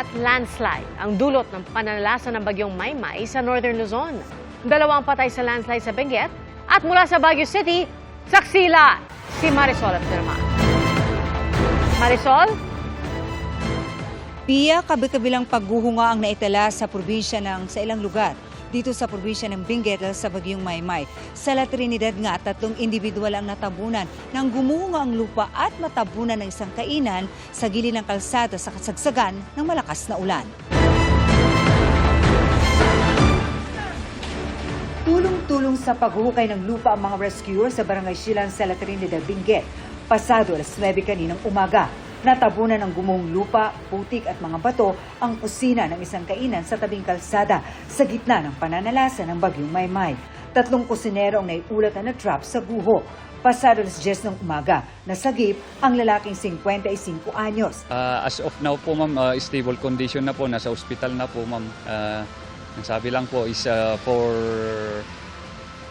at landslide ang dulot ng pananalasan ng bagyong Maymay sa Northern Luzon. 2 patay sa landslide sa Benguet at mula sa Baguio City, saksila si Marisol Abderrahman. Marisol? Pia, kabi-kabilang pagguhunga ang naitala sa sa ilang lugar. Dito sa probinsya ng Benguet sa bagyong Maymay. Sa La Trinidad nga, 3 individual ang natabunan nang gumuhunga ang lupa at matabunan ng isang kainan sa gilid ng kalsada sa kasagsagan ng malakas na ulan. Tulong-tulong sa paghuhukay ng lupa ang mga rescuer sa Barangay Silan sa La Trinidad, Benguet. Pasado alas 9 kaninang umaga. Natabunan ng gumuhong lupa, putik at mga bato ang kusina ng isang kainan sa tabing kalsada sa gitna ng pananalasan ng bagyong Maymay. 3 kusinero ang naiulat na na-trap sa guho. Pasado alas 10 ng umaga, nasagip ang lalaking 55 anyos. As of now po ma'am, stable condition na po, nasa ospital na po ma'am. Ang sabi lang po is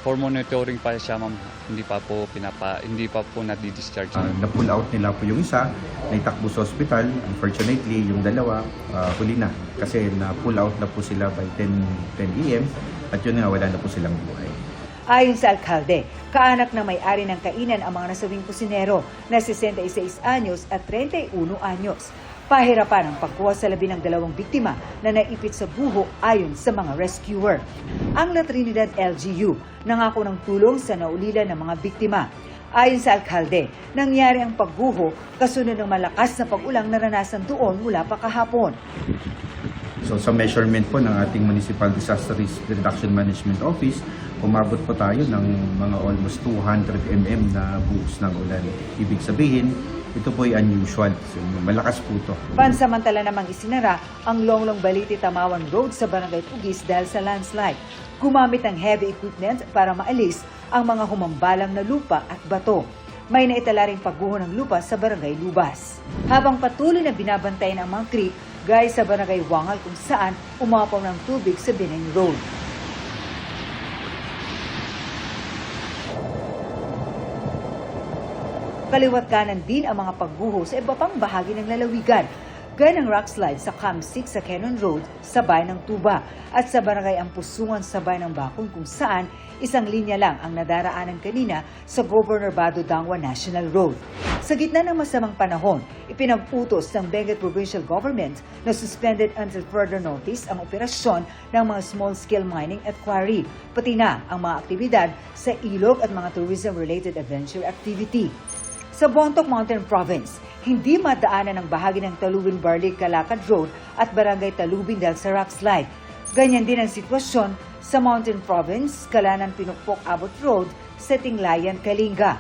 for monitoring pa siya ma'am, hindi pa po na-discharge. Na-pull out nila po yung isa, naitakbo sa ospital. Unfortunately, yung dalawa, huli na. Kasi na-pull out na po sila by 10 AM at yun nga, wala na po silang buhay. Ayon sa alkalde, kaanak na may-ari ng kainan ang mga nasabing kusinero na 66 anyos at 31 anyos. Pahirapan ang pagkuha sa labi ng 2 biktima na naipit sa guho ayon sa mga rescuer. Ang La Trinidad LGU nangako ng tulong sa naulilan ng mga biktima. Ayon sa alkalde, nangyari ang pagguho kasunod ng malakas na pag-ulang naranasan doon mula pa kahapon. So sa measurement po ng ating Municipal Disaster Risk Reduction Management Office, umabot po tayo ng mga almost 200 mm na buhos ng ulan. Ibig sabihin, ito po ay unusual. So, malakas po ito. Pansamantala namang isinara ang Longlong Baliti Tamawan Road sa Barangay Pugis dahil sa landslide. Gumamit ng heavy equipment para maalis ang mga humambalang na lupa at bato. May naitala ring pagguho ng lupa sa Barangay Lubas. Habang patuloy na binabantayan ang mga creek gaya sa Barangay Wangal kung saan umapaw ng tubig sa Binay Road. Kaliwat kanan din ang mga pagguho sa iba pang bahagi ng lalawigan, gaya ng rock slide sa Cam 6 sa Cannon Road sa bayan ng Tuba at sa Barangay Ampusungan sa bayan ng Bacon kung saan isang linya lang ang nadaraanan kanina sa Governor Bado Dangwa National Road. Sa gitna ng masamang panahon, ipinag-utos ng Benguet Provincial Government na suspended until further notice ang operasyon ng mga small-scale mining at quarry, pati na ang mga aktibidad sa ilog at mga tourism-related adventure activity. Sa Bontoc Mountain Province, hindi madaanan ang bahagi ng Talubin-Barlig-Calacad Road at Barangay Talubin dahil sa rock slide. Ganyan din ang sitwasyon sa Mountain Province, Kalanan-Pinukpok-Abot Road sa Tinglayan, Kalinga.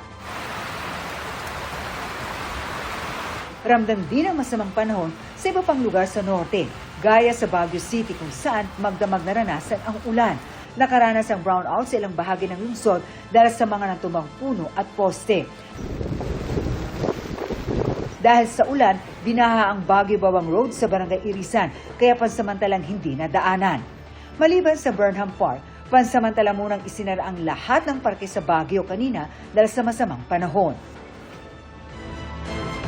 Ramdam din ang masamang panahon sa iba pang lugar sa norte, gaya sa Baguio City kung saan magdamag naranasan ang ulan. Nakaranas ang brownout sa ilang bahagi ng lungsod dahil sa mga natumbang puno at poste. Dahil sa ulan, binaha ang Baguio-Bawang Road sa Barangay Irisan, kaya pansamantalang hindi nadaanan. Maliban sa Burnham Park, pansamantala munang isinara ang lahat ng parke sa Baguio kanina dahil sa masamang panahon.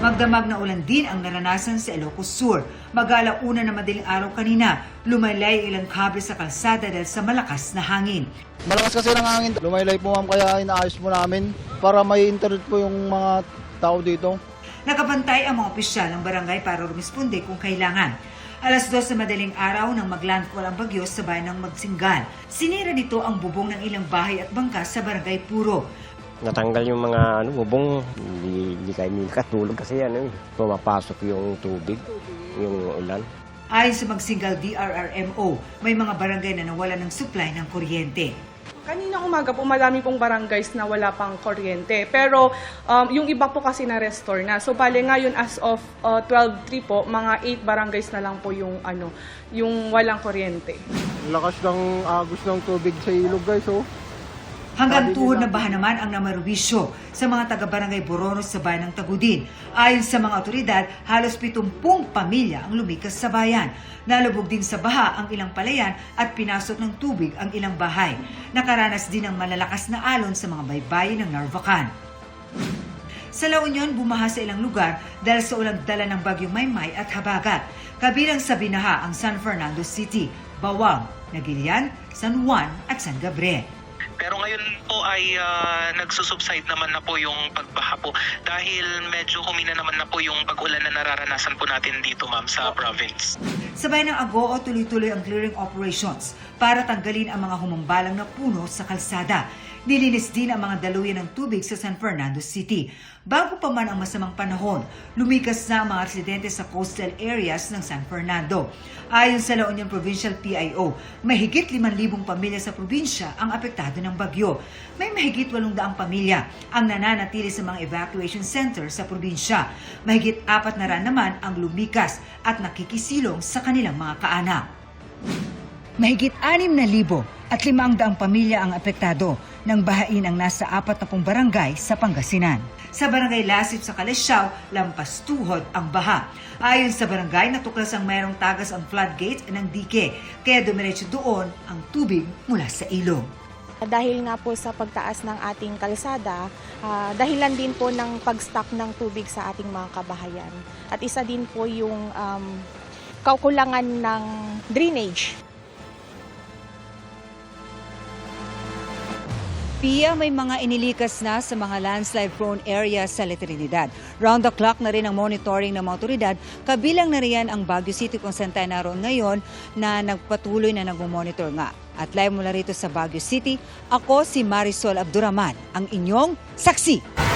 Magdamag na ulan din ang naranasan sa Ilocos Sur. Mag-alauna na madaling araw kanina, lumaylay ilang kable sa kalsada dahil sa malakas na hangin. Malakas kasi ng hangin. Lumaylay po ma'am, kaya inaayos po namin para may internet po yung mga tao dito. Nakabantay ang mga opisyal ng barangay para rumisponde kung kailangan. Alas 2 sa madaling araw nang maglandfall ang bagyo sa bayan ng Magsingal. Sinira nito ang bubong ng ilang bahay at bangka sa Barangay Puro. Natanggal yung mga bubong, hindi kami nakatulog kasi pumapasok yung tubig, yung ulan. Ayon sa Magsingal DRRMO, may mga barangay na nawala ng supply ng kuryente. Kanina umaga po, marami pong barangays na wala pang kuryente. Pero yung iba po kasi na-restore na. So bale ngayon as of 12/3 po, mga 8 barangays na lang po yung walang kuryente. Lakas ng agos ng tubig sa ilog guys, oh. Hanggang tuhod na baha naman ang namarwisyo sa mga taga-barangay Boronos sa bayan ng Tagudin. Ayon sa mga otoridad, halos 70 pamilya ang lumikas sa bayan. Nalubog din sa baha ang ilang palayan at pinasok ng tubig ang ilang bahay. Nakaranas din ng malalakas na alon sa mga baybayin ng Narvacan. Sa La Union, bumaha sa ilang lugar dahil sa ulang dala ng bagyong Maymay at Habagat. Kabilang sa binaha ang San Fernando City, Bawang, Nagilian, San Juan at San Gabriel. Pero ngayon po ay nagsusubside naman na po yung pagbaha po dahil medyo humina naman na po yung pag-ulan na nararanasan po natin dito, ma'am, sa province. Sa bayan ng Agoo, tuloy-tuloy ang clearing operations para tanggalin ang mga humambalang na puno sa kalsada. Nilinis din ang mga daluyan ng tubig sa San Fernando City. Bago pa man ang masamang panahon, lumikas na ang mga residente sa coastal areas ng San Fernando. Ayon sa La Union Provincial PIO, mahigit 5,000 pamilya sa probinsya ang apektado ng bagyo. May mahigit 800 pamilya ang nananatili sa mga evacuation center sa probinsya. Mahigit 400 naman ang lumikas at nakikisilong sa kanilang mga kaanak. Mahigit 6,000 at 500 pamilya ang apektado ng bahain ang nasa 40 barangay sa Pangasinan. Sa barangay Lasip sa Calasiao, lampas tuhod ang baha. Ayon sa barangay, natuklas ang mayroong tagas ang floodgate ng dike, kaya dumiretso doon ang tubig mula sa ilog. Dahil nga po sa pagtaas ng ating kalsada, dahilan din po ng pag-stock ng tubig sa ating mga kabahayan. At isa din po yung kakulangan ng drainage. Pia, may mga inilikas na sa mga landslide-prone areas sa La Trinidad. Round the clock na rin ang monitoring ng mga otoridad, kabilang na riyan ang Baguio City kung saan tayo naroon ngayon na nagpatuloy na nag-monitor nga. At live mula rito sa Baguio City, ako si Marisol Abduraman, ang inyong saksi.